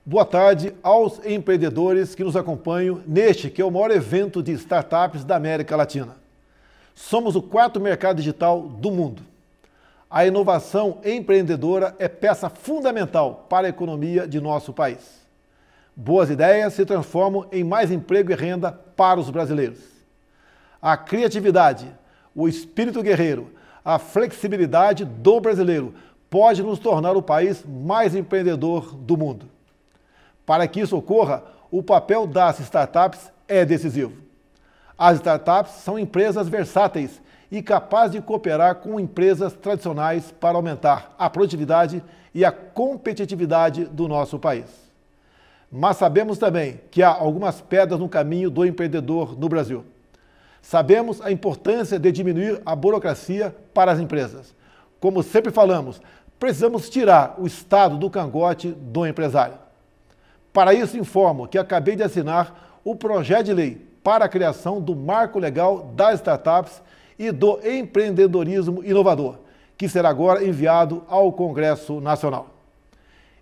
Boa tarde aos empreendedores que nos acompanham neste que é o maior evento de startups da América Latina. Somos o quarto mercado digital do mundo. A inovação empreendedora é peça fundamental para a economia de nosso país. Boas ideias se transformam em mais emprego e renda para os brasileiros. A criatividade, o espírito guerreiro, a flexibilidade do brasileiro pode nos tornar o país mais empreendedor do mundo. Para que isso ocorra, o papel das startups é decisivo. As startups são empresas versáteis e capazes de cooperar com empresas tradicionais para aumentar a produtividade e a competitividade do nosso país. Mas sabemos também que há algumas pedras no caminho do empreendedor no Brasil. Sabemos a importância de diminuir a burocracia para as empresas. Como sempre falamos, precisamos tirar o estado do cangote do empresário. Para isso, informo que acabei de assinar o projeto de lei para a criação do Marco Legal das Startups e do Empreendedorismo Inovador, que será agora enviado ao Congresso Nacional.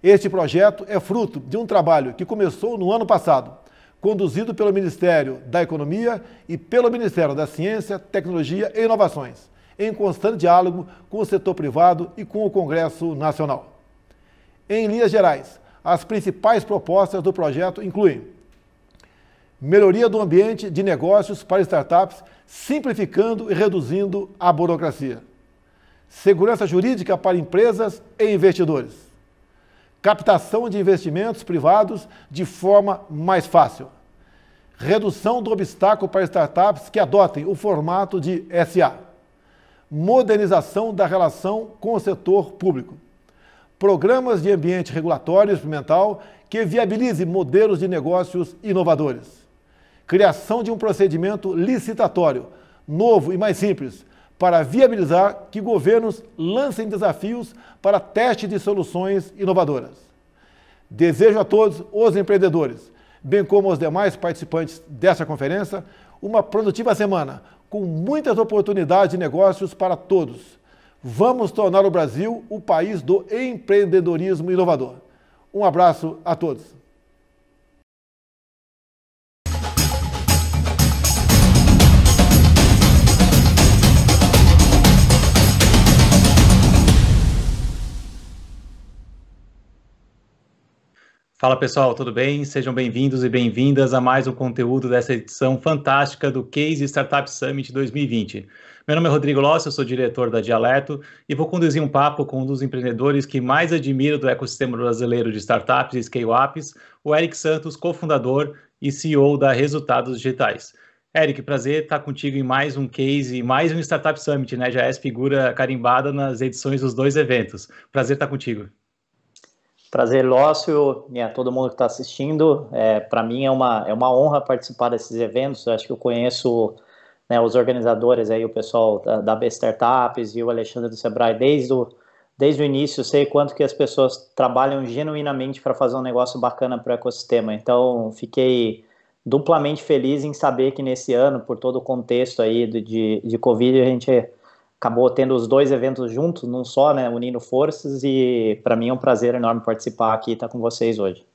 Este projeto é fruto de um trabalho que começou no ano passado, conduzido pelo Ministério da Economia e pelo Ministério da Ciência, Tecnologia e Inovações, em constante diálogo com o setor privado e com o Congresso Nacional. Em linhas gerais, as principais propostas do projeto incluem melhoria do ambiente de negócios para startups, simplificando e reduzindo a burocracia. Segurança jurídica para empresas e investidores. Captação de investimentos privados de forma mais fácil. Redução do obstáculo para startups que adotem o formato de SA. Modernização da relação com o setor público. Programas de ambiente regulatório e experimental que viabilizem modelos de negócios inovadores. Criação de um procedimento licitatório, novo e mais simples, para viabilizar que governos lancem desafios para teste de soluções inovadoras. Desejo a todos os empreendedores, bem como aos demais participantes desta conferência, uma produtiva semana, com muitas oportunidades de negócios para todos. Vamos tornar o Brasil o país do empreendedorismo inovador. Um abraço a todos. Fala pessoal, tudo bem? Sejam bem-vindos e bem-vindas a mais um conteúdo dessa edição fantástica do Case Startup Summit 2020. Meu nome é Rodrigo Lossi, eu sou diretor da Dialeto e vou conduzir um papo com um dos empreendedores que mais admiro do ecossistema brasileiro de startups e scale-ups, o Eric Santos, cofundador e CEO da Resultados Digitais. Eric, prazer estar contigo em mais um Case, mais um Startup Summit, né? Já és figura carimbada nas edições dos dois eventos. Prazer estar contigo. Prazer, Lócio, e a todo mundo que está assistindo. Para mim é uma honra participar desses eventos. Eu acho que eu conheço, né, os organizadores, aí, o pessoal da B Startups e o Alexandre do Sebrae desde o início. Eu sei quanto que as pessoas trabalham genuinamente para fazer um negócio bacana para o ecossistema. Então, fiquei duplamente feliz em saber que nesse ano, por todo o contexto aí de Covid, a gente acabou tendo os dois eventos juntos, num só, né, unindo forças, e para mim é um prazer enorme participar aqui e estar com vocês hoje.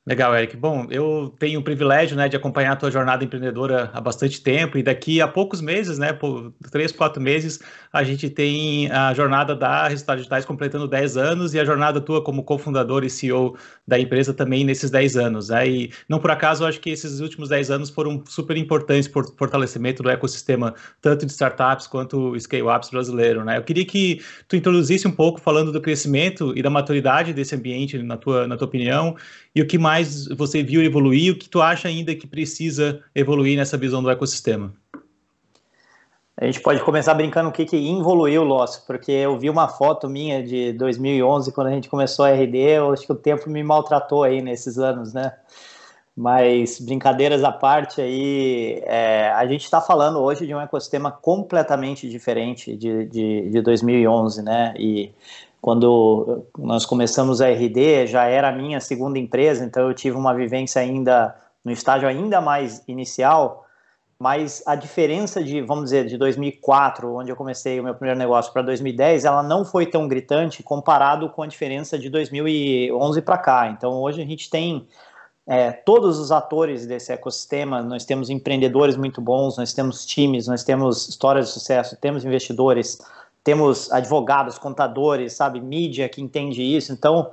Legal, Eric. Bom, eu tenho o privilégio, né, de acompanhar a tua jornada empreendedora há bastante tempo, e daqui a poucos meses, né, por 3, 4 meses, a gente tem a jornada da Resultados Digitais completando 10 anos e a jornada tua como cofundador e CEO da empresa também nesses 10 anos. Né? E não por acaso, eu acho que esses últimos 10 anos foram super importantes para o fortalecimento do ecossistema, tanto de startups quanto scale-ups brasileiro. Né? Eu queria que tu introduzisse um pouco falando do crescimento e da maturidade desse ambiente, na tua opinião, e o que mais você viu evoluir, o que tu acha ainda que precisa evoluir nessa visão do ecossistema? A gente pode começar brincando o que evoluiu, Lócio, porque eu vi uma foto minha de 2011, quando a gente começou a RD, eu acho que o tempo me maltratou aí nesses anos, né? Mas, brincadeiras à parte aí, a gente está falando hoje de um ecossistema completamente diferente de 2011, né? E quando nós começamos a RD, já era a minha segunda empresa, então eu tive uma vivência ainda no estágio ainda mais inicial, mas a diferença de, vamos dizer, de 2004, onde eu comecei o meu primeiro negócio, para 2010, ela não foi tão gritante comparado com a diferença de 2011 para cá. Então, hoje a gente tem todos os atores desse ecossistema, nós temos empreendedores muito bons, nós temos times, nós temos histórias de sucesso, temos investidores, temos advogados, contadores, sabe, mídia que entende isso. Então,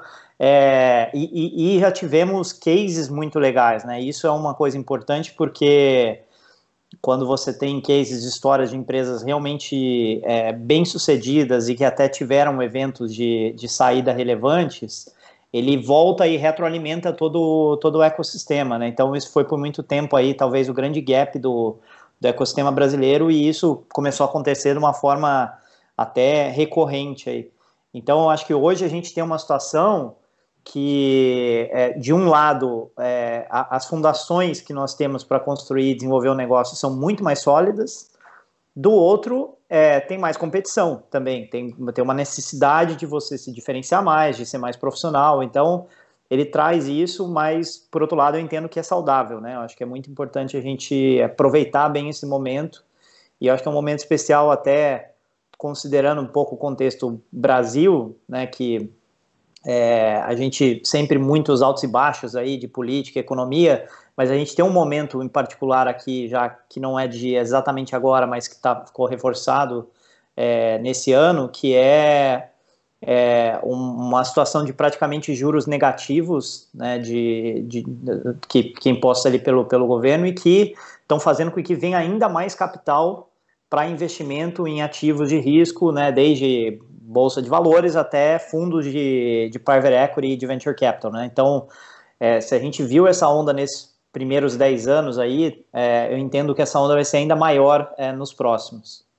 e já tivemos cases muito legais, né? Isso é uma coisa importante porque quando você tem cases, histórias de empresas realmente bem-sucedidas e que até tiveram eventos de saída relevantes, ele volta e retroalimenta todo o ecossistema, né? Então, isso foi por muito tempo aí, talvez, o grande gap do ecossistema brasileiro, e isso começou a acontecer de uma forma até recorrente aí. Então, eu acho que hoje a gente tem uma situação que, de um lado, as fundações que nós temos para construir e desenvolver o negócio são muito mais sólidas, do outro, tem mais competição também, tem uma necessidade de você se diferenciar mais, de ser mais profissional, então ele traz isso, mas, por outro lado, eu entendo que é saudável, né? Eu acho que é muito importante a gente aproveitar bem esse momento, e eu acho que é um momento especial até considerando um pouco o contexto Brasil, né, que a gente sempre muitos altos e baixos aí de política, economia, mas a gente tem um momento em particular aqui, já que não é de exatamente agora, mas que ficou reforçado nesse ano, que uma situação de praticamente juros negativos, né, que é imposta ali pelo governo, e que estão fazendo com que venha ainda mais capital para investimento em ativos de risco, né, desde bolsa de valores até fundos de private equity e de venture capital, né? Então, se a gente viu essa onda nesses primeiros 10 anos aí, eu entendo que essa onda vai ser ainda maior nos próximos.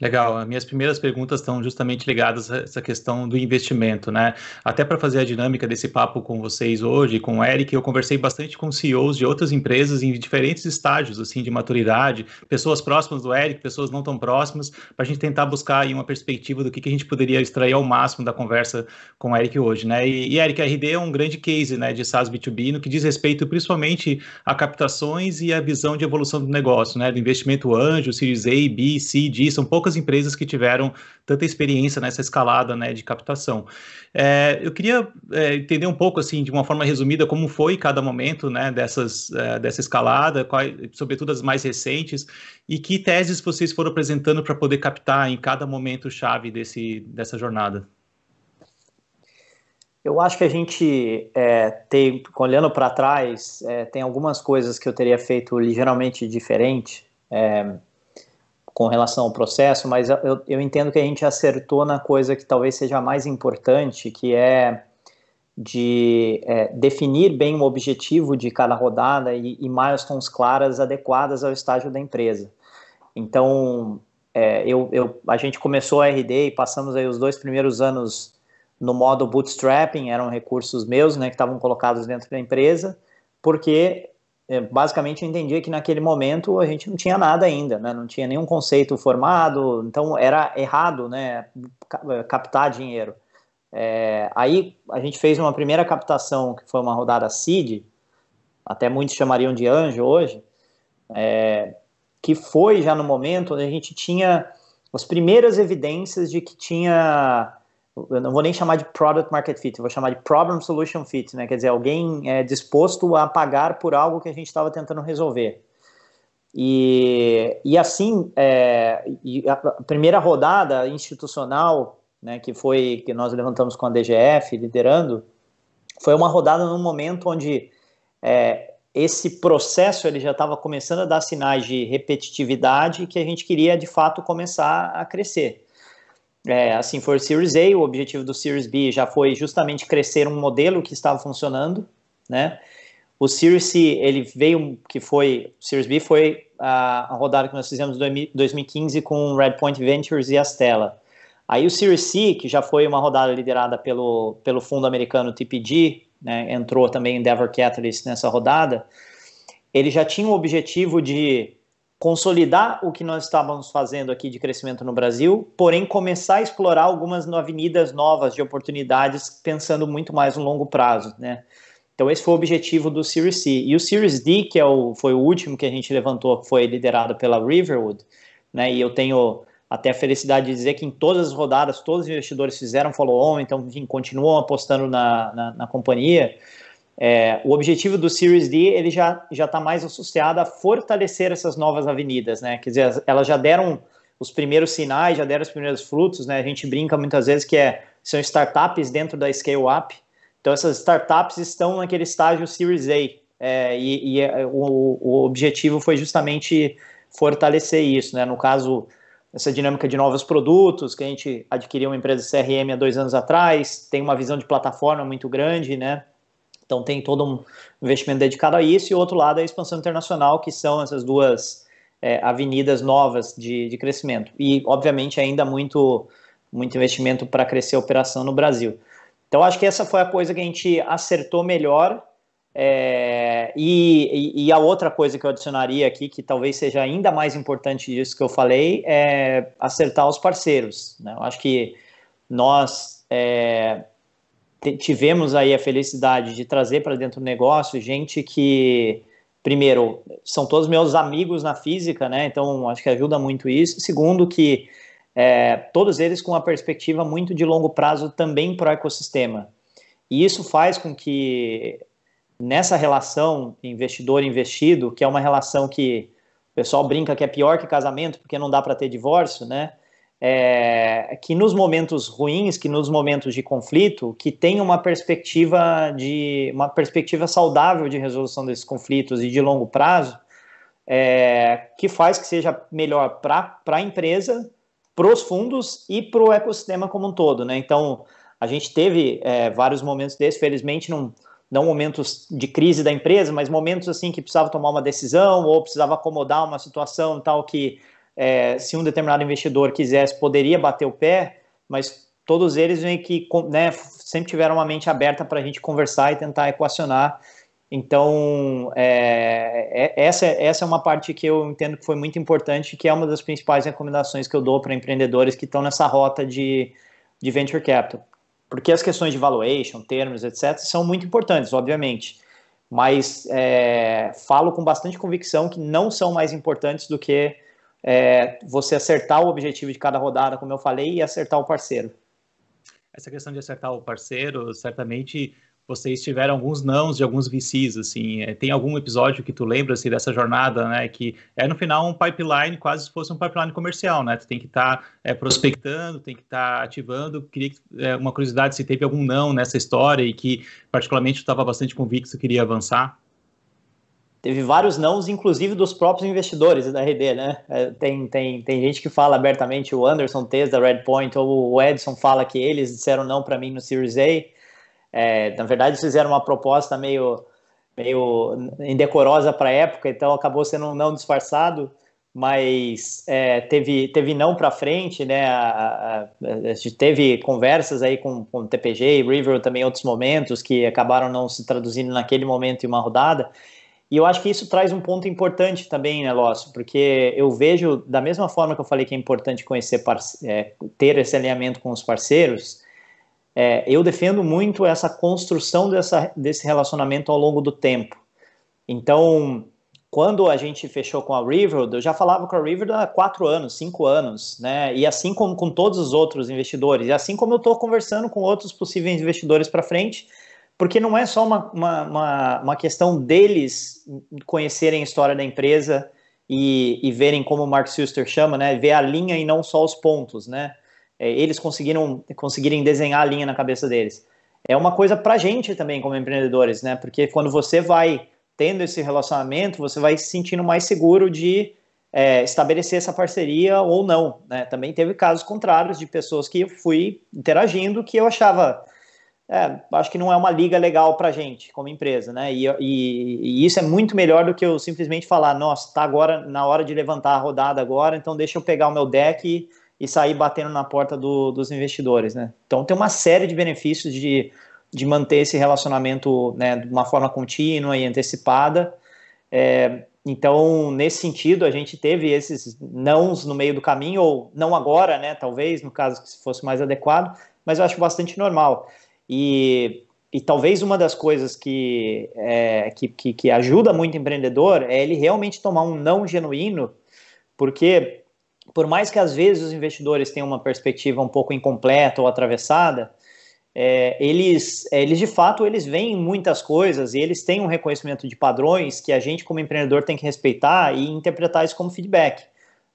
Legal, as minhas primeiras perguntas estão justamente ligadas a essa questão do investimento, né? Até para fazer a dinâmica desse papo com vocês hoje, com o Eric, eu conversei bastante com CEOs de outras empresas em diferentes estágios, assim, de maturidade, pessoas próximas do Eric, pessoas não tão próximas, para a gente tentar buscar aí uma perspectiva do que a gente poderia extrair ao máximo da conversa com o Eric hoje, né? E Eric, a RD é um grande case, né, de SaaS B2B, no que diz respeito principalmente a captações e a visão de evolução do negócio, né? Do investimento anjo, Series A, B, C, D, são poucas empresas que tiveram tanta experiência nessa escalada, né, de captação. Eu queria entender um pouco, assim, de uma forma resumida, como foi cada momento, né, dessa escalada, sobretudo as mais recentes, e que teses vocês foram apresentando para poder captar em cada momento chave dessa jornada. Eu acho que a gente olhando para trás, tem algumas coisas que eu teria feito ligeiramente diferente, com relação ao processo, mas eu entendo que a gente acertou na coisa que talvez seja a mais importante, que é de definir bem o objetivo de cada rodada e milestones claras, adequadas ao estágio da empresa. Então, a gente começou a RD e passamos aí os 2 primeiros anos no modo bootstrapping, eram recursos meus, né, que estavam colocados dentro da empresa, porque basicamente eu entendia que naquele momento a gente não tinha nada ainda, né? Não tinha nenhum conceito formado, então era errado, né, captar dinheiro. Aí a gente fez uma primeira captação, que foi uma rodada seed, até muitos chamariam de anjo hoje, que foi já no momento onde a gente tinha as primeiras evidências de que tinha... Eu não vou nem chamar de product market fit, eu vou chamar de problem solution fit, né? Quer dizer, alguém disposto a pagar por algo que a gente estava tentando resolver. E assim, a primeira rodada institucional, né, que nós levantamos com a DGF, liderando, foi uma rodada num momento onde esse processo ele já estava começando a dar sinais de repetitividade que a gente queria, de fato, começar a crescer. Assim foi o Series A, o objetivo do Series B já foi justamente crescer um modelo que estava funcionando, né? O Series C, ele veio, Series B foi a rodada que nós fizemos em 2015 com Redpoint Ventures e Astela. Aí o Series C, que já foi uma rodada liderada pelo fundo americano TPG, né? Entrou também Endeavor Catalyst nessa rodada, ele já tinha o objetivo de consolidar o que nós estávamos fazendo aqui de crescimento no Brasil, porém começar a explorar algumas avenidas novas de oportunidades, pensando muito mais no longo prazo, né? Então esse foi o objetivo do Series C. E o Series D, que foi o último que a gente levantou, que foi liderado pela Riverwood, né, e eu tenho até a felicidade de dizer que em todas as rodadas, todos os investidores fizeram follow-on, então enfim, continuam apostando na companhia. O objetivo do Series D, ele já está mais associado a fortalecer essas novas avenidas, né? Quer dizer, elas já deram os primeiros sinais, já deram os primeiros frutos, né? A gente brinca muitas vezes que são startups dentro da scale-up. Então, essas startups estão naquele estágio Series A, o objetivo foi justamente fortalecer isso, né? No caso, essa dinâmica de novos produtos, que a gente adquiriu uma empresa de CRM há 2 anos atrás, tem uma visão de plataforma muito grande, né? Então tem todo um investimento dedicado a isso, e o outro lado é a expansão internacional, que são essas duas avenidas novas de crescimento. E, obviamente, ainda muito investimento para crescer a operação no Brasil. Então, acho que essa foi a coisa que a gente acertou melhor. E a outra coisa que eu adicionaria aqui, que talvez seja ainda mais importante disso que eu falei, é acertar os parceiros, né? Eu acho que nós tivemos aí a felicidade de trazer para dentro do negócio gente que, primeiro, são todos meus amigos na física, né? Então, acho que ajuda muito isso. Segundo, que todos eles com uma perspectiva muito de longo prazo também para o ecossistema. E isso faz com que, nessa relação investidor-investido, que é uma relação que o pessoal brinca que é pior que casamento, porque não dá para ter divórcio, né? Que nos momentos ruins, que nos momentos de conflito, que tenha uma perspectiva saudável de resolução desses conflitos e de longo prazo, que faz que seja melhor para a empresa, para os fundos e para o ecossistema como um todo, né? Então, a gente teve vários momentos desses, felizmente não momentos de crise da empresa, mas momentos assim que precisava tomar uma decisão ou precisava acomodar uma situação tal que se um determinado investidor quisesse, poderia bater o pé, mas todos eles meio que, né, sempre tiveram uma mente aberta para a gente conversar e tentar equacionar. Então, essa é uma parte que eu entendo que foi muito importante, que é uma das principais recomendações que eu dou para empreendedores que estão nessa rota de venture capital. Porque as questões de valuation, termos, etc., são muito importantes, obviamente, mas falo com bastante convicção que não são mais importantes do que você acertar o objetivo de cada rodada, como eu falei, e acertar o parceiro. Essa questão de acertar o parceiro, certamente vocês tiveram alguns nãos de alguns VCs, assim, tem algum episódio que tu lembra, assim, dessa jornada, né, que no final um pipeline, quase se fosse um pipeline comercial, né, tu tem que estar prospectando, tem que estar ativando. Queria uma curiosidade se teve algum não nessa história e que particularmente tu estava bastante convicto que queria avançar. Teve vários nãos, inclusive dos próprios investidores da RD, né? Tem gente que fala abertamente, o Anderson Tez da Redpoint, ou o Edson fala que eles disseram não para mim no Series A. Na verdade, eles fizeram uma proposta meio indecorosa para a época, então acabou sendo um não disfarçado, mas teve não para frente, né? A gente teve conversas aí com TPG e River também em outros momentos que acabaram não se traduzindo naquele momento em uma rodada. E eu acho que isso traz um ponto importante também, né, Lócio? Porque eu vejo, da mesma forma que eu falei que é importante conhecer, ter esse alinhamento com os parceiros, eu defendo muito essa construção desse relacionamento ao longo do tempo. Então, quando a gente fechou com a River, eu já falava com a River há 4 anos, 5 anos, né? E assim como com todos os outros investidores, e assim como eu estou conversando com outros possíveis investidores para frente, porque não é só uma questão deles conhecerem a história da empresa e verem, como o Mark Suster chama, né, ver a linha e não só os pontos, né? Eles conseguirem desenhar a linha na cabeça deles. É uma coisa para a gente também, como empreendedores, né? Porque quando você vai tendo esse relacionamento, você vai se sentindo mais seguro de estabelecer essa parceria ou não, né? Também teve casos contrários de pessoas que eu fui interagindo que eu achava... acho que não é uma liga legal para a gente, como empresa, né? E isso é muito melhor do que eu simplesmente falar, nossa, tá agora na hora de levantar a rodada agora, então deixa eu pegar o meu deck e sair batendo na porta dos investidores, né? Então tem uma série de benefícios de manter esse relacionamento, né, de uma forma contínua e antecipada. Então, nesse sentido, a gente teve esses nãos no meio do caminho, ou não agora, né? Talvez, no caso que fosse mais adequado, mas eu acho bastante normal. E E talvez uma das coisas que ajuda muito o empreendedor é ele realmente tomar um não genuíno, porque por mais que às vezes os investidores tenham uma perspectiva um pouco incompleta ou atravessada, eles de fato eles veem muitas coisas e eles têm um reconhecimento de padrões que a gente como empreendedor tem que respeitar e interpretar isso como feedback.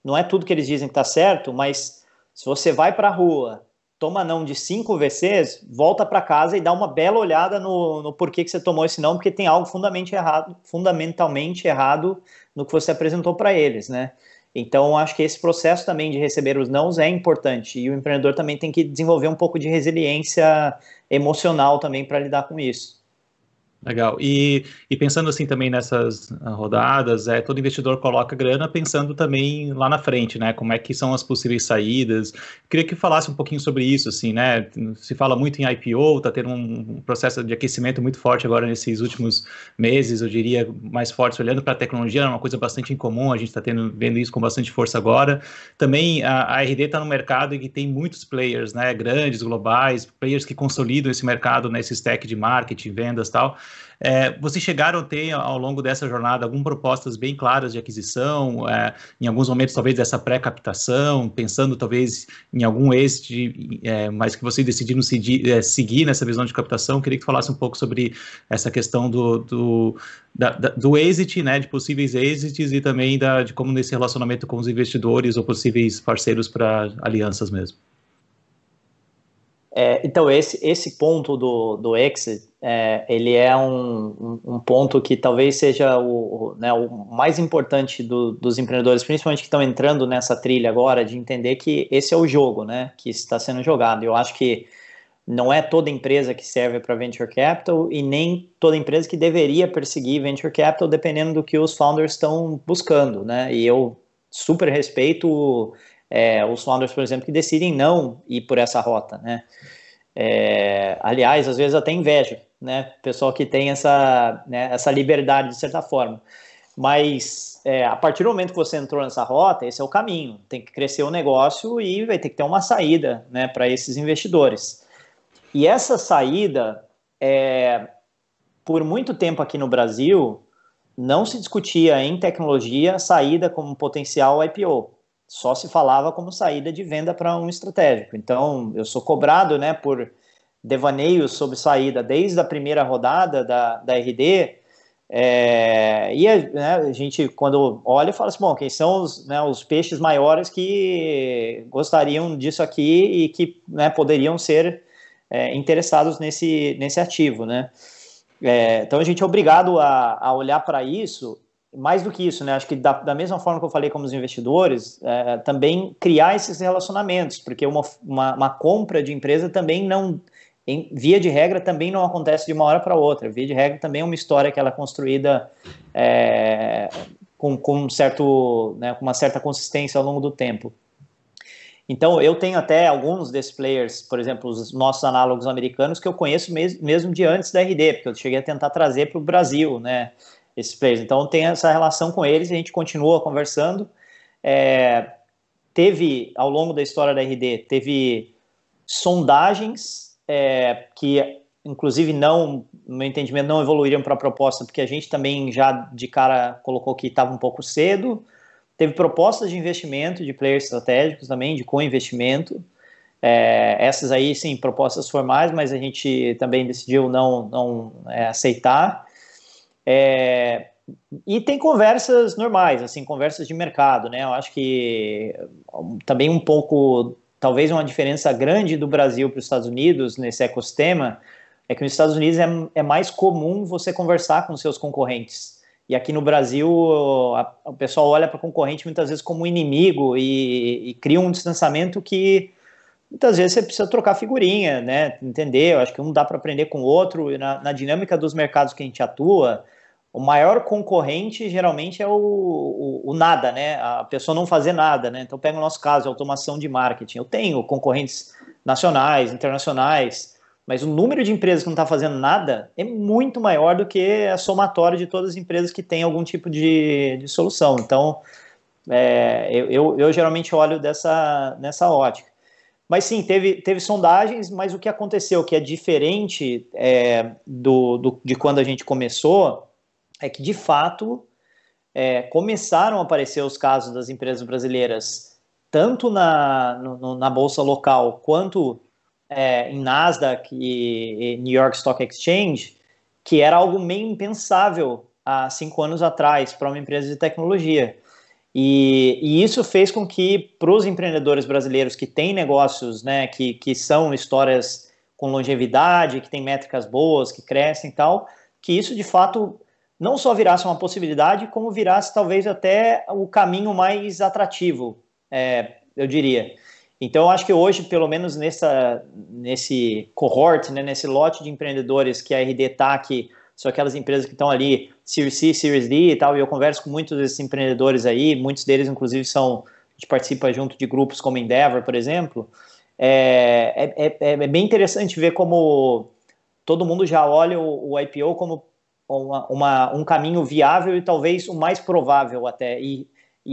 Não é tudo que eles dizem que está certo, mas se você vai para a rua, toma não de 5 VCs, volta para casa e dá uma bela olhada no porquê que você tomou esse não, porque tem algo fundamentalmente errado no que você apresentou para eles, né? Então, acho que esse processo também de receber os nãos é importante e o empreendedor também tem que desenvolver um pouco de resiliência emocional também para lidar com isso. Legal. E pensando assim também nessas rodadas, todo investidor coloca grana pensando também lá na frente, né? Como é que são as possíveis saídas. Queria que falasse um pouquinho sobre isso, assim, né? Se fala muito em IPO, está tendo um processo de aquecimento muito forte agora nesses últimos meses, eu diria, mais forte, olhando para a tecnologia, é uma coisa bastante incomum, a gente está vendo isso com bastante força agora. Também a RD está no mercado e que tem muitos players, né? Grandes, globais, players que consolidam esse mercado nesse stack de marketing, vendas e tal. Vocês chegaram a ter, ao longo dessa jornada, algumas propostas bem claras de aquisição, em alguns momentos, talvez, dessa pré-captação, pensando, talvez, em algum exit, mas que vocês decidiram seguir nessa visão de captação? Queria que tu falasse um pouco sobre essa questão do exit, né, de possíveis exits e também de como nesse relacionamento com os investidores ou possíveis parceiros para alianças mesmo. Então, esse ponto do exit, ele é um ponto que talvez seja o mais importante dos empreendedores, principalmente que estão entrando nessa trilha agora, de entender que esse é o jogo, né, que está sendo jogado. Eu acho que não é toda empresa que serve para Venture Capital e nem toda empresa que deveria perseguir Venture Capital, dependendo do que os founders estão buscando, né, e eu super respeito os founders, por exemplo, que decidem não ir por essa rota, né? Aliás, às vezes até inveja, né? Pessoal que tem essa liberdade de certa forma. Mas a partir do momento que você entrou nessa rota, esse é o caminho. Tem que crescer o negócio e vai ter que ter uma saída, né, para esses investidores. E essa saída, por muito tempo aqui no Brasil, não se discutia em tecnologia saída como potencial IPO. Só se falava como saída de venda para um estratégico. Então, eu sou cobrado, né, por devaneios sobre saída desde a primeira rodada da RD, a gente, quando olha, fala assim, bom, quem são os peixes maiores que gostariam disso aqui e que, né, poderiam ser interessados nesse ativo, né? Então, a gente é obrigado a olhar para isso. Mais do que isso, né? Acho que da mesma forma que eu falei como os investidores, também criar esses relacionamentos, porque uma compra de empresa também não, via de regra, também não acontece de uma hora para outra. Via de regra também é uma história que ela é construída com uma certa consistência ao longo do tempo. Então, eu tenho até alguns desses players, por exemplo, os nossos análogos americanos, que eu conheço mesmo de antes da RD, porque eu cheguei a tentar trazer para o Brasil, né? Esses players. Então, tem essa relação com eles e a gente continua conversando. Teve, ao longo da história da RD, teve sondagens que, inclusive, no meu entendimento, não evoluíram para a proposta, porque a gente também já, de cara, colocou que estava um pouco cedo. Teve propostas de investimento de players estratégicos também, de co-investimento. Essas aí, sim, propostas formais, mas a gente também decidiu não aceitar. E tem conversas normais, assim, conversas de mercado, né? Eu acho que também um pouco, talvez uma diferença grande do Brasil para os Estados Unidos nesse ecossistema é que nos Estados Unidos é mais comum você conversar com seus concorrentes. E aqui no Brasil o pessoal olha para o concorrente muitas vezes como um inimigo e cria um distanciamento que muitas vezes você precisa trocar figurinha, né? Entender, eu acho que um dá para aprender com o outro. E na dinâmica dos mercados que a gente atua, o maior concorrente geralmente é o nada, né? A pessoa não fazer nada, né? Então pega o nosso caso, automação de marketing. Eu tenho concorrentes nacionais, internacionais, mas o número de empresas que não está fazendo nada é muito maior do que a somatória de todas as empresas que têm algum tipo de solução. Então, eu geralmente olho nessa ótica. Mas sim, teve sondagens, mas o que aconteceu, que é diferente de quando a gente começou, é que, de fato, começaram a aparecer os casos das empresas brasileiras, tanto na bolsa local, quanto em Nasdaq e New York Stock Exchange, que era algo meio impensável há 5 anos atrás para uma empresa de tecnologia. E isso fez com que, para os empreendedores brasileiros que têm negócios, né, que são histórias com longevidade, que têm métricas boas, que crescem e tal, que isso, de fato, não só virasse uma possibilidade, como virasse talvez até o caminho mais atrativo, eu diria. Então, eu acho que hoje, pelo menos nesse cohort, né, nesse lote de empreendedores que a RD está aqui, são aquelas empresas que estão ali, Series C, Series D e tal, e eu converso com muitos desses empreendedores aí, muitos deles, inclusive, a gente participa junto de grupos como Endeavor, por exemplo. É bem interessante ver como todo mundo já olha o IPO como um caminho viável e talvez o mais provável até. E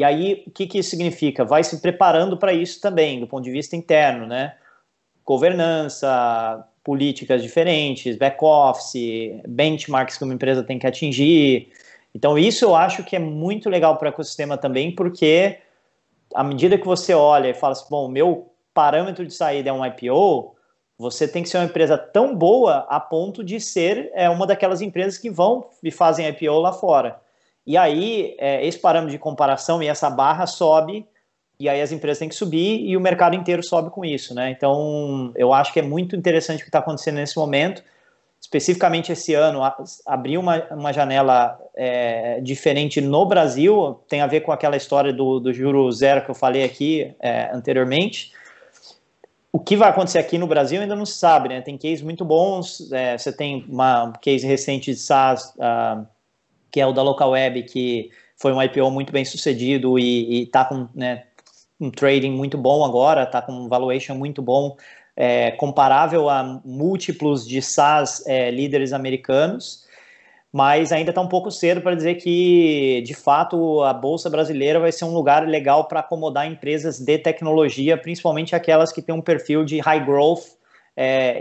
aí, o que isso significa? Vai se preparando para isso também, do ponto de vista interno, né? Governança, políticas diferentes, back-office, benchmarks que uma empresa tem que atingir. Então, isso eu acho que é muito legal para o ecossistema também, porque à medida que você olha e fala assim, bom, o meu parâmetro de saída é um IPO, você tem que ser uma empresa tão boa a ponto de ser uma daquelas empresas que vão e fazem IPO lá fora. E aí, esse parâmetro de comparação e essa barra sobe, e aí as empresas têm que subir e o mercado inteiro sobe com isso, né? Então, eu acho que é muito interessante o que está acontecendo nesse momento. Especificamente esse ano, abriu uma janela diferente no Brasil, tem a ver com aquela história do juro zero que eu falei aqui anteriormente. O que vai acontecer aqui no Brasil ainda não se sabe, né? Tem cases muito bons, você tem uma case recente de SaaS, que é o da Localweb, que foi um IPO muito bem sucedido e está com, né, um trading muito bom agora, está com um valuation muito bom, comparável a múltiplos de SaaS líderes americanos, mas ainda está um pouco cedo para dizer que, de fato, a Bolsa Brasileira vai ser um lugar legal para acomodar empresas de tecnologia, principalmente aquelas que têm um perfil de high growth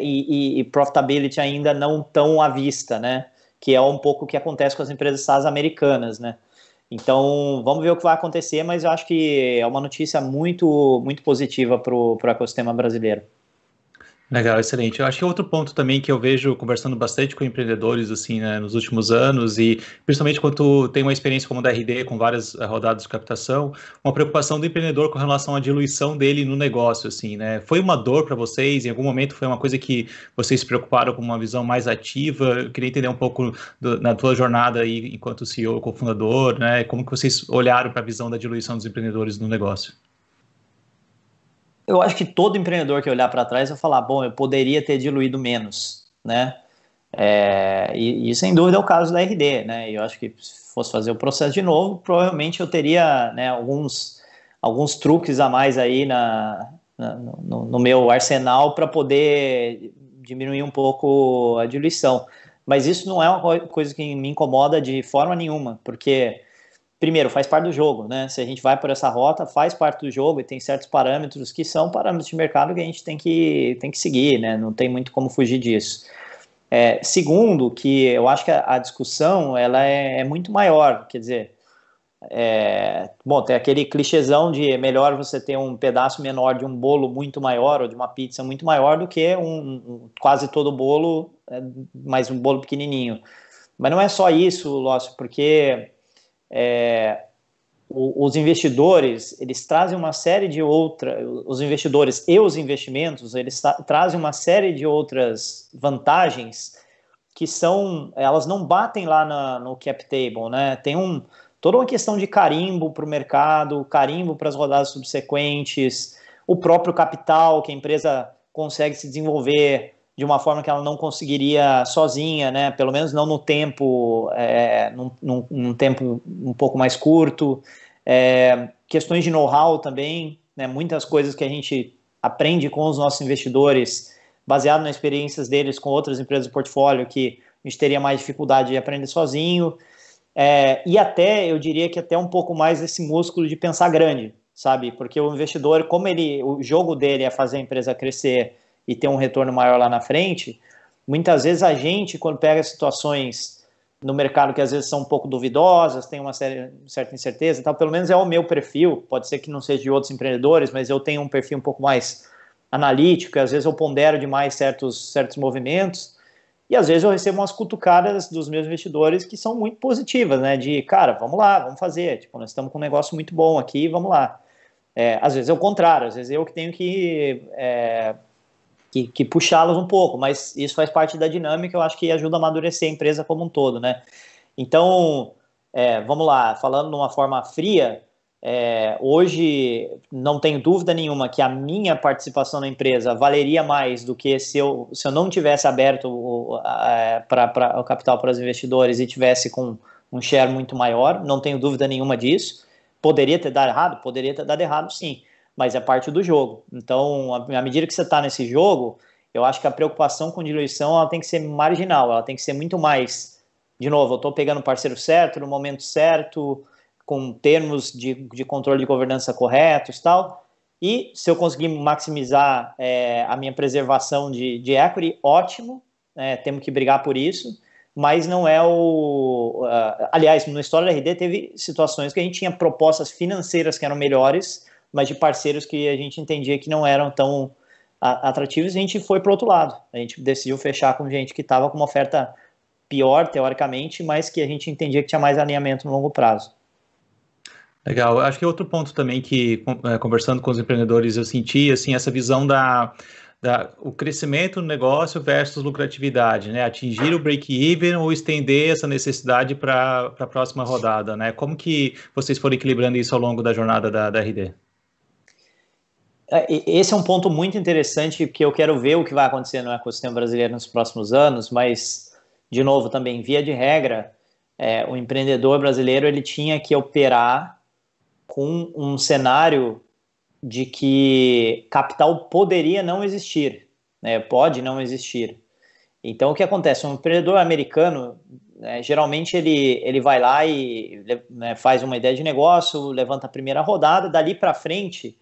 e profitability ainda não tão à vista, né? Que é um pouco o que acontece com as empresas SaaS americanas, né? Então, vamos ver o que vai acontecer, mas eu acho que é uma notícia muito, muito positiva para o ecossistema brasileiro. Legal, excelente. Eu acho que outro ponto também que eu vejo conversando bastante com empreendedores assim, né, nos últimos anos, e principalmente quando tem uma experiência como a da RD, com várias rodadas de captação, uma preocupação do empreendedor com relação à diluição dele no negócio, assim, né? Foi uma dor para vocês? Em algum momento foi uma coisa que vocês se preocuparam com uma visão mais ativa? Eu queria entender um pouco na tua jornada aí enquanto CEO, cofundador, né? Como que vocês olharam para a visão da diluição dos empreendedores no negócio? Eu acho que todo empreendedor que olhar para trás vai falar, bom, eu poderia ter diluído menos, né? E sem dúvida é o caso da RD, né? Eu acho que se fosse fazer o processo de novo, provavelmente eu teria, né, alguns truques a mais aí no meu arsenal para poder diminuir um pouco a diluição. Mas isso não é uma coisa que me incomoda de forma nenhuma, porque primeiro, faz parte do jogo, né? Se a gente vai por essa rota, faz parte do jogo e tem certos parâmetros que são parâmetros de mercado que a gente tem que seguir, né? Não tem muito como fugir disso. Segundo, que eu acho que a discussão ela é muito maior, quer dizer, bom, tem aquele clichêzão de é melhor você ter um pedaço menor de um bolo muito maior ou de uma pizza muito maior do que quase todo bolo, mas um bolo pequenininho. Mas não é só isso, Lócio, porque os investidores, eles trazem uma série de os investidores e os investimentos, eles trazem uma série de outras vantagens que elas não batem lá no cap table, né? Tem toda uma questão de carimbo para o mercado, carimbo para as rodadas subsequentes, o próprio capital que a empresa consegue se desenvolver de uma forma que ela não conseguiria sozinha, né? Pelo menos não no tempo, num tempo um pouco mais curto. Questões de know-how também, né? Muitas coisas que a gente aprende com os nossos investidores, baseado nas experiências deles com outras empresas do portfólio, que a gente teria mais dificuldade de aprender sozinho. E eu diria que até um pouco mais desse músculo de pensar grande, sabe? Porque o investidor, como o jogo dele é fazer a empresa crescer e ter um retorno maior lá na frente, muitas vezes a gente, quando pega situações no mercado que às vezes são um pouco duvidosas, tem uma certa incerteza, tal, pelo menos é o meu perfil, pode ser que não seja de outros empreendedores, mas eu tenho um perfil um pouco mais analítico, às vezes eu pondero demais certos movimentos, e às vezes eu recebo umas cutucadas dos meus investidores que são muito positivas, né, de, cara, vamos lá, vamos fazer, tipo, nós estamos com um negócio muito bom aqui, vamos lá. Às vezes é o contrário, às vezes eu que tenho que puxá-los um pouco, mas isso faz parte da dinâmica, eu acho que ajuda a amadurecer a empresa como um todo, né? Então, vamos lá, falando de uma forma fria, hoje não tenho dúvida nenhuma que a minha participação na empresa valeria mais do que se eu não tivesse aberto para o capital para os investidores e tivesse com um share muito maior, não tenho dúvida nenhuma disso. Poderia ter dado errado? Poderia ter dado errado, sim, mas é parte do jogo. Então, à medida que você está nesse jogo, eu acho que a preocupação com diluição ela tem que ser marginal, ela tem que ser muito mais, de novo, eu estou pegando o parceiro certo, no momento certo, com termos de controle de governança corretos e tal, e se eu conseguir maximizar a minha preservação de equity, ótimo, temos que brigar por isso, mas não é aliás, na história da RD teve situações que a gente tinha propostas financeiras que eram melhores, mas de parceiros que a gente entendia que não eram tão atrativos, e a gente foi para o outro lado. A gente decidiu fechar com gente que estava com uma oferta pior, teoricamente, mas que a gente entendia que tinha mais alinhamento no longo prazo. Legal. Acho que outro ponto também que, conversando com os empreendedores, eu senti assim, essa visão o crescimento do negócio versus lucratividade, né? Atingir o break-even ou estender essa necessidade para a próxima rodada, né? Como que vocês foram equilibrando isso ao longo da jornada da RD? Esse é um ponto muito interessante, porque eu quero ver o que vai acontecer no ecossistema brasileiro nos próximos anos, mas, de novo, também, via de regra, o empreendedor brasileiro ele tinha que operar com um cenário de que capital poderia não existir, né? Pode não existir. Então, o que acontece? Um empreendedor americano, geralmente ele vai lá e faz uma ideia de negócio, levanta a primeira rodada, dali para frente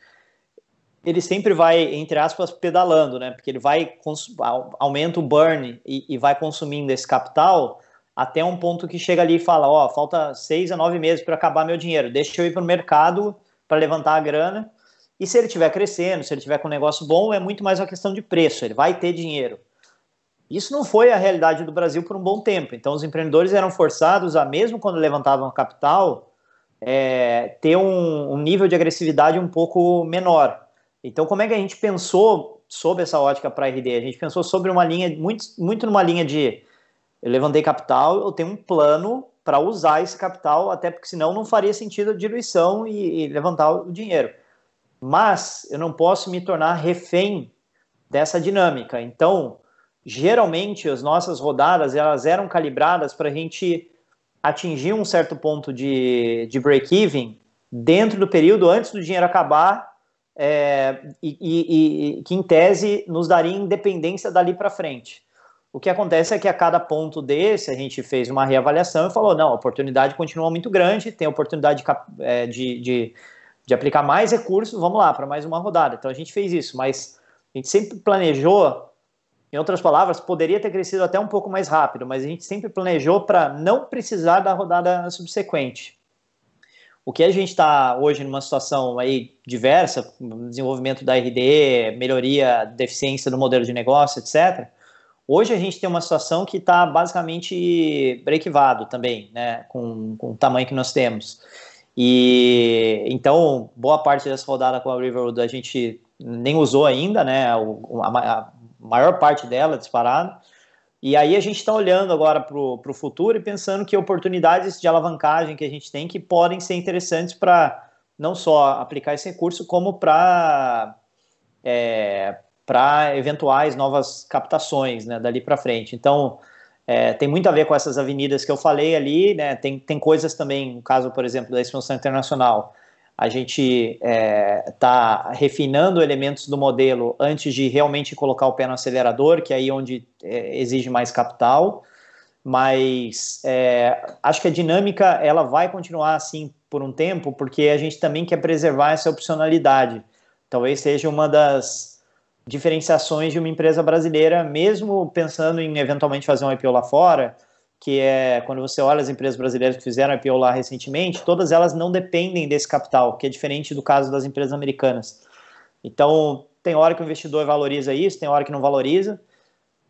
ele sempre vai, entre aspas, pedalando, né? Porque ele vai aumenta o burn e vai consumindo esse capital até um ponto que chega ali e fala, falta 6 a 9 meses para acabar meu dinheiro, deixa eu ir para o mercado para levantar a grana. E se ele estiver crescendo, se ele estiver com um negócio bom, é muito mais uma questão de preço, ele vai ter dinheiro. Isso não foi a realidade do Brasil por um bom tempo. Então, os empreendedores eram forçados a, mesmo quando levantavam capital, ter um nível de agressividade um pouco menor. Então, como é que a gente pensou sobre essa ótica para a RD? A gente pensou sobre uma linha, muito numa linha de eu levantei capital, eu tenho um plano para usar esse capital, até porque senão não faria sentido a diluição e levantar o dinheiro. Mas eu não posso me tornar refém dessa dinâmica. Então, geralmente, as nossas rodadas elas eram calibradas para a gente atingir um certo ponto de break-even dentro do período antes do dinheiro acabar, e que em tese nos daria independência dali para frente. O que acontece é que a cada ponto desse a gente fez uma reavaliação e falou, não, a oportunidade continua muito grande, tem a oportunidade de aplicar mais recursos, vamos lá, para mais uma rodada. Então a gente fez isso, mas a gente sempre planejou, em outras palavras, poderia ter crescido até um pouco mais rápido, mas a gente sempre planejou para não precisar da rodada subsequente. O que a gente está hoje numa situação aí diversa, desenvolvimento da RD, melhoria da eficiência do modelo de negócio, etc. Hoje a gente tem uma situação que está basicamente break-even também, né, com o tamanho que nós temos. E então, boa parte dessa rodada com a Riverwood a gente nem usou ainda, né, a maior parte dela disparado. E aí a gente está olhando agora para o futuro e pensando que oportunidades de alavancagem que a gente tem que podem ser interessantes para não só aplicar esse recurso, como para eventuais novas captações, né, dali para frente. Então, tem muito a ver com essas avenidas que eu falei ali, né, tem coisas também, no caso, por exemplo, da expansão internacional, a gente está refinando elementos do modelo antes de realmente colocar o pé no acelerador, que é aí onde exige mais capital. mas acho que a dinâmica ela vai continuar assim por um tempo, porque a gente também quer preservar essa opcionalidade. Talvez seja uma das diferenciações de uma empresa brasileira, mesmo pensando em eventualmente fazer um IPO lá fora, que é quando você olha as empresas brasileiras que fizeram IPO lá recentemente, todas elas não dependem desse capital, que é diferente do caso das empresas americanas. Então, tem hora que o investidor valoriza isso, tem hora que não valoriza,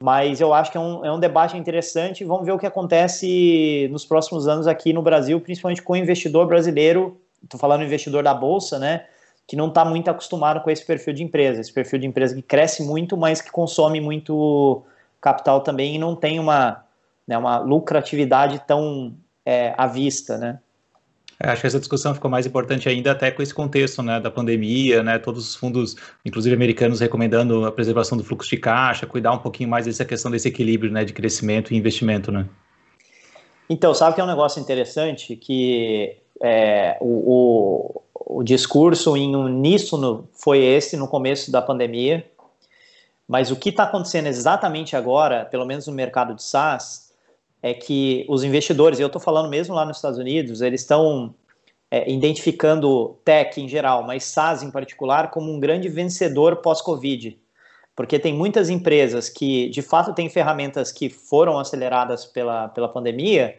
mas eu acho que é um debate interessante. Vamos ver o que acontece nos próximos anos aqui no Brasil, principalmente com o investidor brasileiro, estou falando investidor da Bolsa, né, que não está muito acostumado com esse perfil de empresa, que cresce muito, mas que consome muito capital também e não tem uma lucratividade tão à vista, né? Acho que essa discussão ficou mais importante ainda até com esse contexto, né, da pandemia, né, todos os fundos, inclusive americanos, recomendando a preservação do fluxo de caixa, cuidar um pouquinho mais dessa questão desse equilíbrio, né, de crescimento e investimento, né? Então, sabe que é um negócio interessante que o discurso em uníssono foi esse no começo da pandemia, mas o que está acontecendo exatamente agora, pelo menos no mercado de SaaS, é que os investidores, e eu estou falando mesmo lá nos Estados Unidos, eles estão identificando tech em geral, mas SaaS em particular, como um grande vencedor pós-Covid. Porque tem muitas empresas que, de fato, têm ferramentas que foram aceleradas pela pandemia,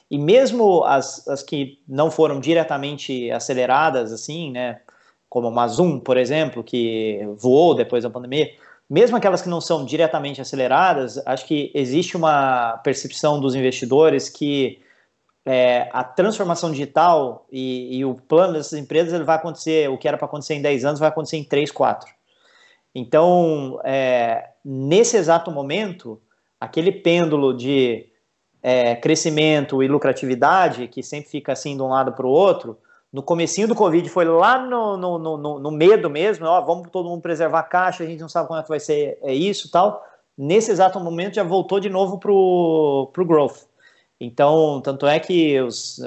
e mesmo as que não foram diretamente aceleradas, assim, né, como uma Zoom, por exemplo, que voou depois da pandemia, mesmo aquelas que não são diretamente aceleradas, acho que existe uma percepção dos investidores que a transformação digital e o plano dessas empresas ele vai acontecer, o que era para acontecer em 10 anos vai acontecer em 3, 4. Então, nesse exato momento, aquele pêndulo de crescimento e lucratividade, que sempre fica assim de um lado para o outro, no comecinho do Covid foi lá no medo mesmo, vamos todo mundo preservar a caixa, a gente não sabe quando é que vai ser isso e tal. Nesse exato momento já voltou de novo pro growth. Então, tanto é que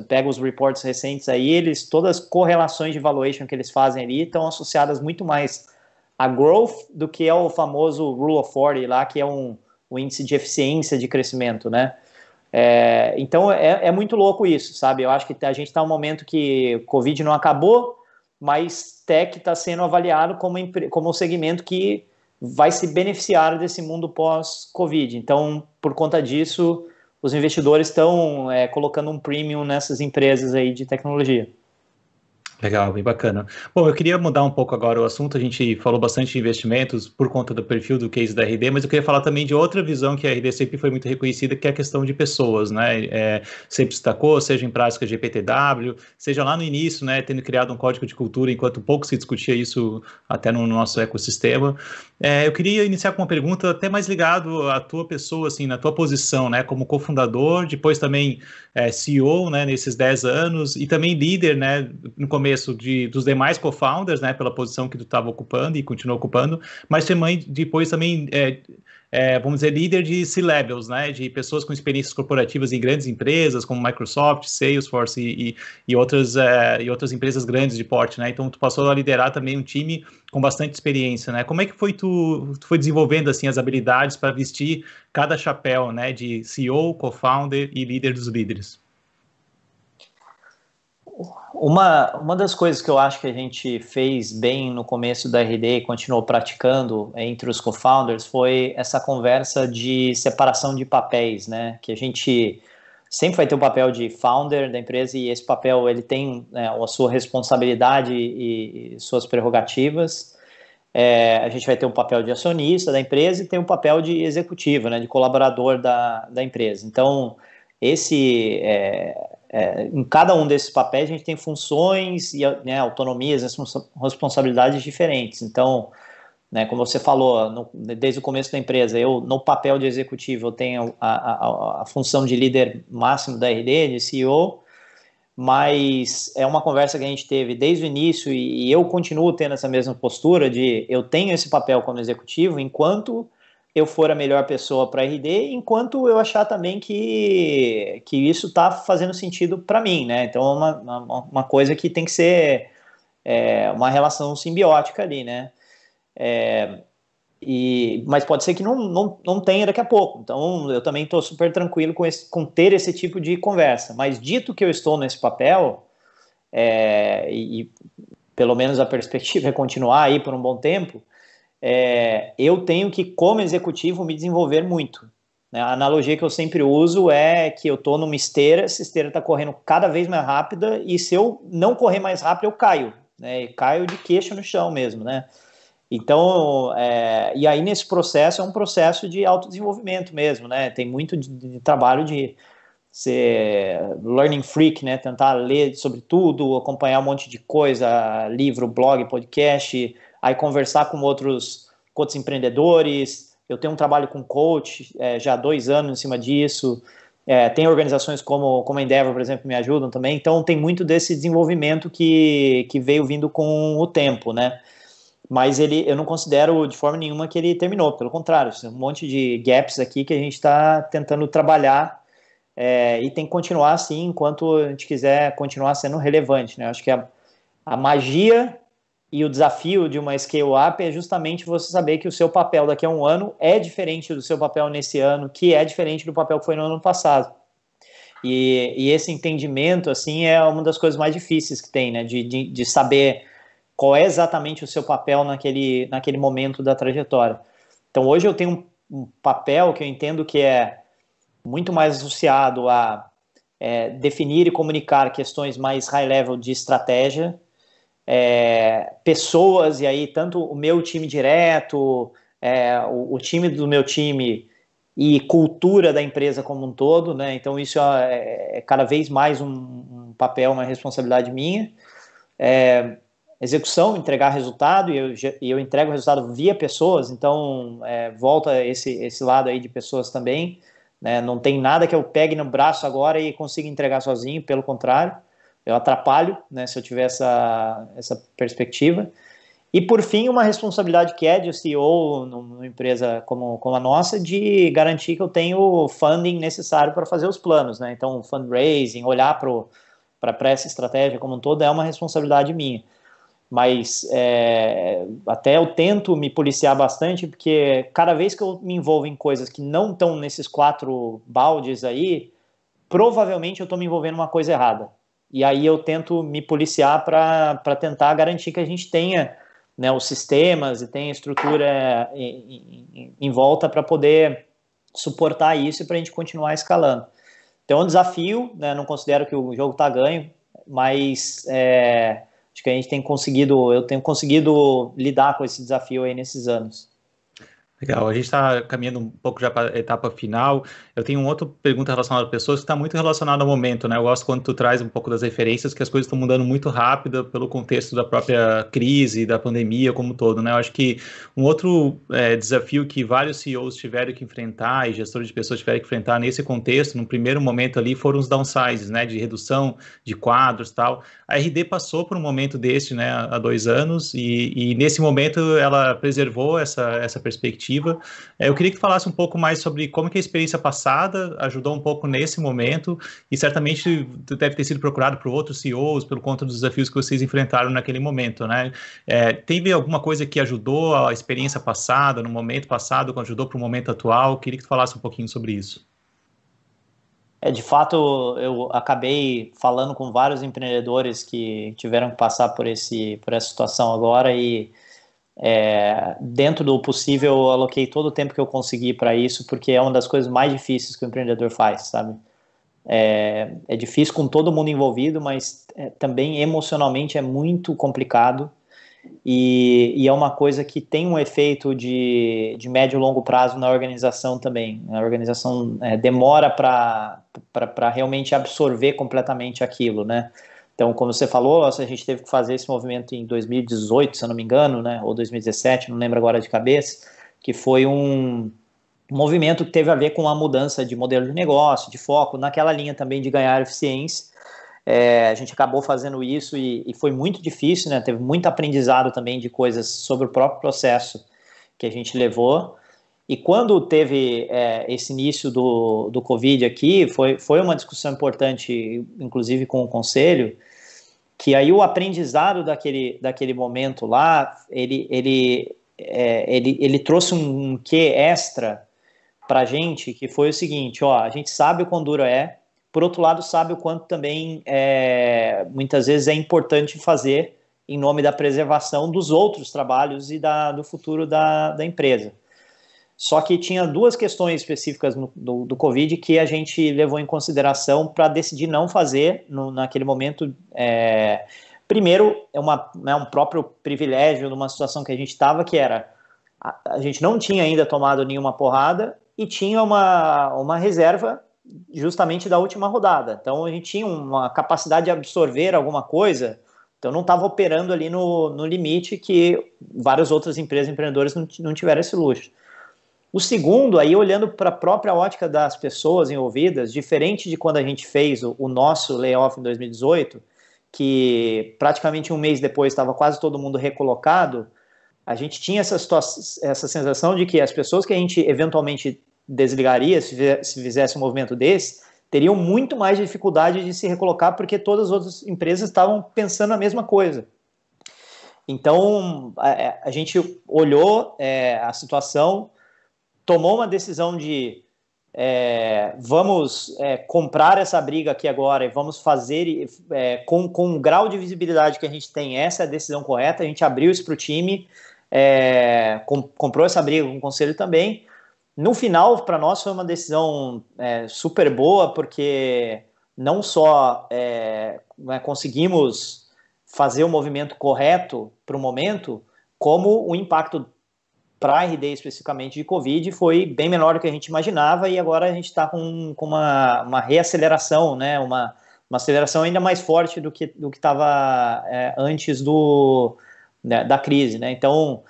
pega os reports recentes aí, todas as correlações de valuation que eles fazem ali estão associadas muito mais a growth do que ao famoso Rule of 40 lá, que é o índice de eficiência de crescimento, né? Então é muito louco isso, sabe? Eu acho que a gente está num momento que o Covid não acabou, mas tech está sendo avaliado como um segmento que vai se beneficiar desse mundo pós-Covid. Então, por conta disso, os investidores estão colocando um premium nessas empresas aí de tecnologia. Legal, bem bacana. Bom, eu queria mudar um pouco agora o assunto. A gente falou bastante de investimentos por conta do perfil do case da RD, mas eu queria falar também de outra visão que a RD sempre foi muito reconhecida, que é a questão de pessoas, né? Sempre destacou, seja em práticas de GPTW, seja lá no início, né, tendo criado um código de cultura, enquanto pouco se discutia isso até no nosso ecossistema. Eu queria iniciar com uma pergunta até mais ligado à tua pessoa, assim, na tua posição, né, como cofundador, depois também CEO, né, nesses 10 anos, e também líder, né, no começo dos demais co-founders, né, pela posição que tu estava ocupando e continua ocupando, mas depois também, vamos dizer, líder de C-levels, né, de pessoas com experiências corporativas em grandes empresas, como Microsoft, Salesforce e outras empresas grandes de porte, né, então tu passou a liderar também um time com bastante experiência, né, como é que tu foi desenvolvendo, assim, as habilidades para vestir cada chapéu, né, de CEO, co-founder e líder dos líderes? Uma das coisas que eu acho que a gente fez bem no começo da RD e continuou praticando entre os co-founders foi essa conversa de separação de papéis, né? Que a gente sempre vai ter o papel de founder da empresa e esse papel ele tem a sua responsabilidade e suas prerrogativas. A gente vai ter um papel de acionista da empresa e tem um papel de executivo, né? De colaborador da empresa. Então, em cada um desses papéis a gente tem funções e autonomias, responsabilidades diferentes. Então, né, como você falou, desde o começo da empresa, eu no papel de executivo eu tenho a função de líder máximo da RD, de CEO, mas é uma conversa que a gente teve desde o início e eu continuo tendo essa mesma postura de eu tenho esse papel como executivo enquanto eu for a melhor pessoa para a RD, enquanto eu achar também que isso está fazendo sentido para mim, né? Então é uma coisa que tem que ser uma relação simbiótica ali, né? Mas pode ser que não tenha daqui a pouco. Então, eu também estou super tranquilo com ter esse tipo de conversa. Mas dito que eu estou nesse papel, e pelo menos a perspectiva é continuar aí por um bom tempo, eu tenho que, como executivo, me desenvolver muito. Né? A analogia que eu sempre uso é que eu estou numa esteira, essa esteira está correndo cada vez mais rápida, e se eu não correr mais rápido, eu caio. Né? E caio de queixo no chão mesmo, né? Então, e aí nesse processo é um processo de autodesenvolvimento mesmo, né? Tem muito de trabalho de ser learning freak, né? Tentar ler sobre tudo, acompanhar um monte de coisa, livro, blog, podcast, aí conversar com outros empreendedores. Eu tenho um trabalho com coach já há 2 anos em cima disso. Tem organizações como a Endeavor, por exemplo, que me ajudam também. Então, tem muito desse desenvolvimento que veio vindo com o tempo, né? Mas eu não considero de forma nenhuma que ele terminou, pelo contrário, tem um monte de gaps aqui que a gente está tentando trabalhar e tem que continuar assim enquanto a gente quiser continuar sendo relevante, né? Acho que a magia e o desafio de uma scale-up é justamente você saber que o seu papel daqui a um ano é diferente do seu papel nesse ano, que é diferente do papel que foi no ano passado. E esse entendimento, assim, é uma das coisas mais difíceis que tem, né? De saber qual é exatamente o seu papel naquele momento da trajetória. Então, hoje eu tenho um papel que eu entendo que é muito mais associado a definir e comunicar questões mais high level de estratégia, pessoas, e aí tanto o meu time direto, o time do meu time e cultura da empresa como um todo, né? Então, isso é cada vez mais um papel, uma responsabilidade minha. Execução, entregar resultado, e eu entrego o resultado via pessoas, então volta esse lado aí de pessoas também, né? Não tem nada que eu pegue no braço agora e consiga entregar sozinho, pelo contrário, eu atrapalho, né, se eu tiver essa perspectiva. E por fim, uma responsabilidade que é de CEO numa empresa como a nossa, de garantir que eu tenho o funding necessário para fazer os planos, né? Então, fundraising, olhar para essa estratégia como um todo é uma responsabilidade minha. Mas até eu tento me policiar bastante, porque cada vez que eu me envolvo em coisas que não estão nesses 4 baldes aí, provavelmente eu estou me envolvendo em uma coisa errada. E aí eu tento me policiar para tentar garantir que a gente tenha, né, os sistemas e tenha estrutura em volta para poder suportar isso e para a gente continuar escalando. Então é um desafio, né? Não considero que o jogo está ganho, mas acho que eu tenho conseguido lidar com esse desafio aí nesses anos. Legal, a gente está caminhando um pouco já para a etapa final. Eu tenho uma outra pergunta relacionada a pessoas que está muito relacionada ao momento, né? Eu gosto quando tu traz um pouco das referências, que as coisas estão mudando muito rápido pelo contexto da própria crise, da pandemia como um todo, né? Eu acho que um outro desafio que vários CEOs tiveram que enfrentar e gestores de pessoas tiveram que enfrentar nesse contexto, no primeiro momento ali, foram os downsizes, né? De redução de quadros e tal. A RD passou por um momento desse, né? Há 2 anos e nesse momento ela preservou essa perspectiva. Eu queria que tu falasse um pouco mais sobre como que a experiência passada ajudou um pouco nesse momento e certamente tu deve ter sido procurado por outros CEOs por conta dos desafios que vocês enfrentaram naquele momento, né? Teve alguma coisa que ajudou a experiência passada, no momento passado, que ajudou para o momento atual? Queria que tu falasse um pouquinho sobre isso. De fato, eu acabei falando com vários empreendedores que tiveram que passar por essa situação agora e dentro do possível eu aloquei todo o tempo que eu consegui para isso, porque é uma das coisas mais difíceis que o empreendedor faz, sabe? É difícil com todo mundo envolvido, mas também emocionalmente é muito complicado e é uma coisa que tem um efeito de médio e longo prazo na organização também. A organização demora para realmente absorver completamente aquilo, né? Então, como você falou, a gente teve que fazer esse movimento em 2018, se eu não me engano, né? Ou 2017, não lembro agora de cabeça, que foi um movimento que teve a ver com a mudança de modelo de negócio, de foco, naquela linha também de ganhar eficiência. A gente acabou fazendo isso e foi muito difícil, né? Teve muito aprendizado também de coisas sobre o próprio processo que a gente levou. E quando teve esse início do Covid aqui, foi uma discussão importante, inclusive com o conselho, que aí o aprendizado daquele momento lá, ele ele trouxe um quê extra para a gente, que foi o seguinte, ó, a gente sabe o quão duro é, por outro lado, sabe o quanto também, muitas vezes, é importante fazer em nome da preservação dos outros trabalhos e do futuro da empresa. Só que tinha duas questões específicas do Covid que a gente levou em consideração para decidir não fazer naquele momento. Primeiro, um próprio privilégio numa situação que a gente estava, que era a gente não tinha ainda tomado nenhuma porrada e tinha uma reserva justamente da última rodada. Então, a gente tinha uma capacidade de absorver alguma coisa, então não estava operando ali no limite que várias outras empresas, empreendedores não tiveram esse luxo. O segundo, aí olhando para a própria ótica das pessoas envolvidas, diferente de quando a gente fez o nosso layoff em 2018, que praticamente um mês depois estava quase todo mundo recolocado, a gente tinha essa sensação de que as pessoas que a gente eventualmente desligaria, se fizesse um movimento desse, teriam muito mais dificuldade de se recolocar, porque todas as outras empresas estavam pensando a mesma coisa. Então, a gente olhou a situação, tomou uma decisão de vamos comprar essa briga aqui agora e vamos fazer com o grau de visibilidade que a gente tem, essa é a decisão correta. A gente abriu isso para o time, comprou essa briga com o conselho também. No final, para nós foi uma decisão super boa, porque não só conseguimos fazer o movimento correto para o momento, como o impacto para a RD especificamente de Covid foi bem menor do que a gente imaginava, e agora a gente está com uma reaceleração, né? uma aceleração ainda mais forte do que estava antes da crise. Né? Então,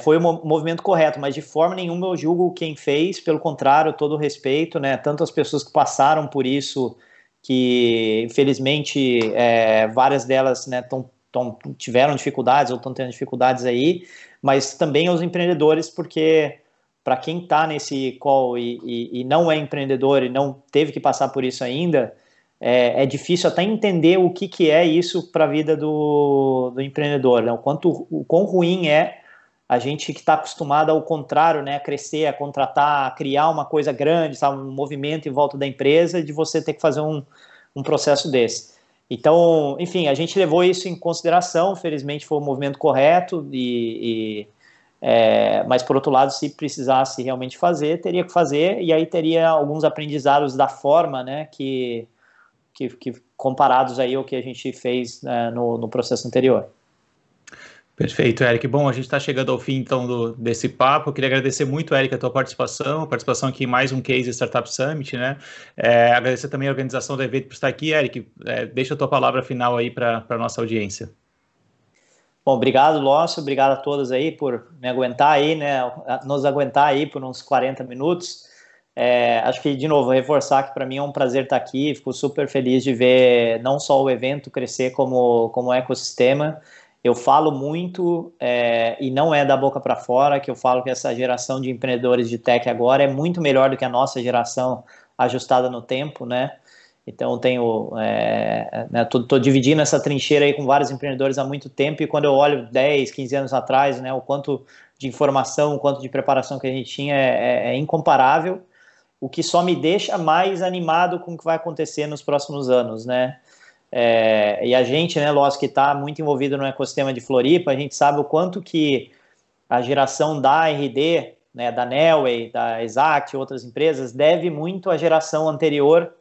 foi o movimento correto, mas de forma nenhuma eu julgo quem fez, pelo contrário, todo o respeito, né? Tanto as pessoas que passaram por isso, que infelizmente várias delas, né, tiveram dificuldades ou estão tendo dificuldades aí, mas também os empreendedores, porque para quem está nesse call e não é empreendedor e não teve que passar por isso ainda, é difícil até entender o que é isso para a vida do empreendedor, né? O quão ruim é a gente que está acostumado ao contrário, né, a crescer, a contratar, a criar uma coisa grande, sabe, um movimento em volta da empresa, de você ter que fazer um processo desse. Então, enfim, a gente levou isso em consideração, felizmente foi o movimento correto, mas por outro lado, se precisasse realmente fazer, teria que fazer, e aí teria alguns aprendizados da forma, né, que comparados aí ao que a gente fez, né, no processo anterior. Perfeito, Eric. Bom, a gente está chegando ao fim, então, desse papo. Eu queria agradecer muito, Eric, a tua participação aqui em mais um Case Startup Summit, né? Agradecer também a organização do evento por estar aqui. Eric, deixa a tua palavra final aí para a nossa audiência. Bom, obrigado, Lócio. Obrigado a todos aí por me aguentar aí, né? Nos aguentar aí por uns 40 minutos. Acho que, de novo, reforçar que para mim é um prazer estar aqui. Fico super feliz de ver não só o evento crescer como ecossistema. Eu falo muito, e não é da boca para fora, que eu falo que essa geração de empreendedores de tech agora é muito melhor do que a nossa geração ajustada no tempo, né? Então, tô dividindo essa trincheira aí com vários empreendedores há muito tempo, e quando eu olho 10, 15 anos atrás, né, o quanto de informação, o quanto de preparação que a gente tinha é incomparável, o que só me deixa mais animado com o que vai acontecer nos próximos anos, né? E a gente, né, Lócio, que está muito envolvido no ecossistema de Floripa, a gente sabe o quanto que a geração da RD, né, da Nelway, da Exact e outras empresas, deve muito à geração anterior,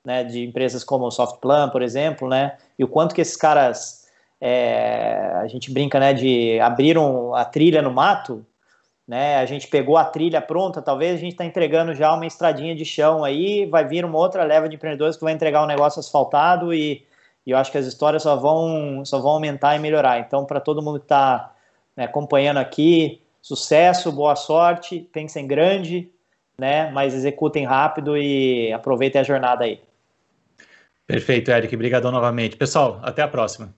né, de empresas como o Softplan, por exemplo, né, e o quanto que esses caras, a gente brinca, né, de abriram a trilha no mato, né, a gente pegou a trilha pronta, talvez a gente está entregando já uma estradinha de chão aí, vai vir uma outra leva de empreendedores que vai entregar um negócio asfaltado, e eu acho que as histórias só vão aumentar e melhorar. Então, para todo mundo que está, né, acompanhando aqui, sucesso, boa sorte, pensem grande, né, mas executem rápido e aproveitem a jornada aí. Perfeito, Eric. Obrigadão novamente. Pessoal, até a próxima.